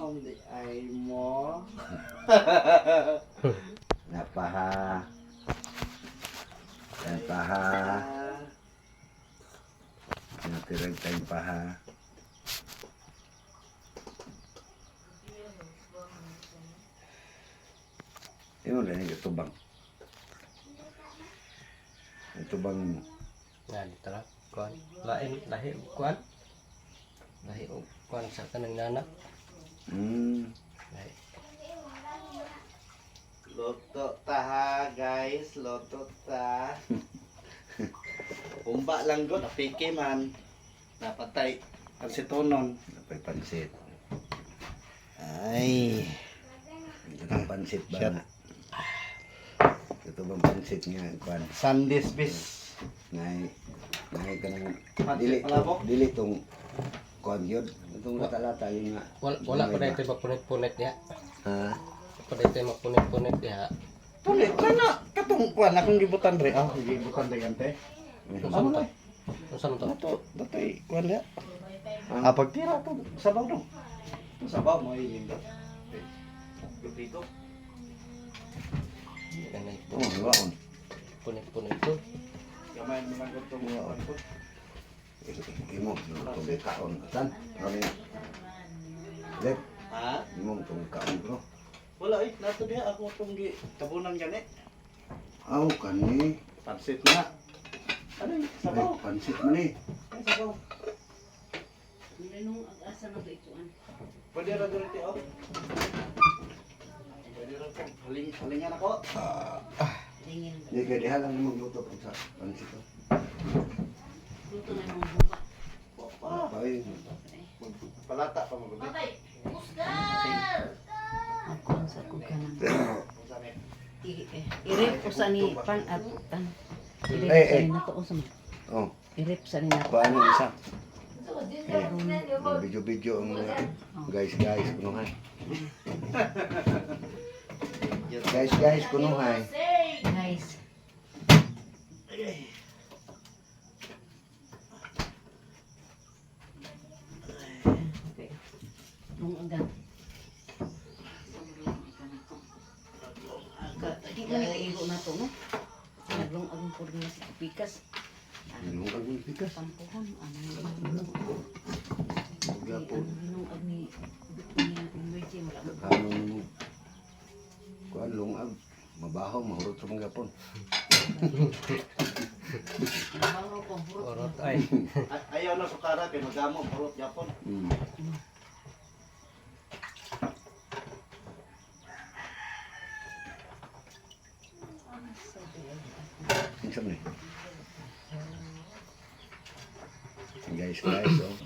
Hindi ay mo. Napaha. Napaha. Natirag tayong paha. Yung lang yung tubang. Yung tubang mo. Yan, tara. Kuan. Lain, lahi og kuan. Lahi og kuan sa kanang nanak. Lahi. Loto ta ha, guys. Loto ta. Umba lang gud, apike man. Napatay. Pansitonon. Napay pansit. Ay. Ito ang pansit ba Shit. na? Ito bang pansit nga? Kuan. Sandis bis. Ngay ka ng Pansit palabok? dili tong kuan yun. Itong lata-lata yun nga. Wala pa dito mapunit-punit diha. Ha? Pa dito mapunit-punit diha. Tulit ka na. Katong kuan akong gibutan re. Ah, gibutan re ante. Unsa man to? Unsa man to? Dato, datoy kuan ya. Ah, pagtira to sabaw no. Sabaw mo ilin do. Dito. Kanay Oh, waon. punit-punit to. Gamay mo lang gud tong kuan ko. Imo tong kaon san? Ano yan? Lep, Ha? imo tong kaon ko. Wala eh, nato diha ako tong tabunan gani. Aw kani. Pansit na. Ano yung sabaw? Ay, pansit man eh. Ay, sabaw. Nung ag-asa na ba ituan? Pwede ra dito oh. Pwede ra po. Halingan ako. Tingin. Di kaya diha lang naman luto pag sa pansit ko. Luto na yung buka. Ah, Ay, palata pa mo gud. Ako ang sa kuganan. Sami. Irep ko sa ni pan at tan. Irep Eh, sa eh. ni nato o sa mo. oh, Irep sa ni nato. paano isa? Video-video ang mga guys, kunuhay. Guys, kunuhay. Guys. Okay. Nung agad. Di man naigo na to, no? Naglong agong po rin na si Pikas. Yung ang bigas. Tampuhon. Ano Gapon. yung agni emergency mo lang. Kanong mo. Kuan lungag. Mabaho, mahurot sa mga gapon. Nabaho ko, hurot. Orot ay. Ayaw na sukara kay magamo purot yapon. Insam ni. Guys, oh.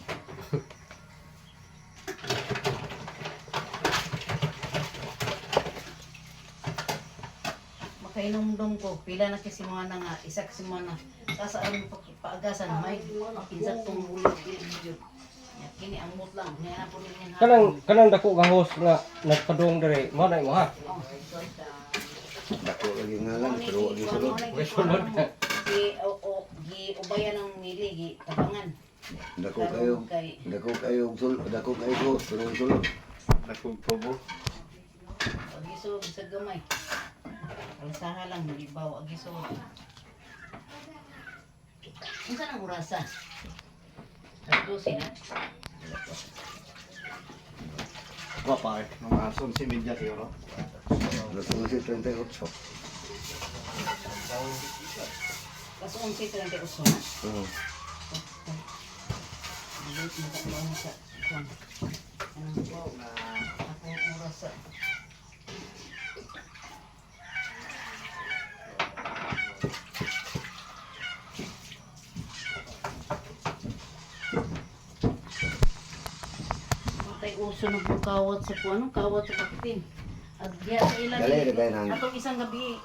Makainom-dom ko, pila na kasi mga na nga, isa kasi mga na, sasaan mo paagasan, may insaktong bulog video. Kini ang mut lang, ngayon po rin yan. Kanang dako nga host nga nagpadung diri. Mo na imo ha. Dako lagi nga lang, pero lagi sulod. Sulod. Gi ubayan ng mili, gi tabangan. Dako kayo, dako kayo host, pero sulod. Dakong tubo. Agi sulod sa gamay. Alasaha lang, hindi bawa, agi sulod. Ang saan ang urasa? Tagusin na. Wa pa eh. Mga ason si media siguro. Alas 11:38. Kas 11:38 na. Oo. Balik mo ka ba sa kwan? Anong wow na akong oras sa Matay uso na kawat sa kwan, kawat sa baktin. At diya sa ilang Dali, dali, nang- atong isang gabi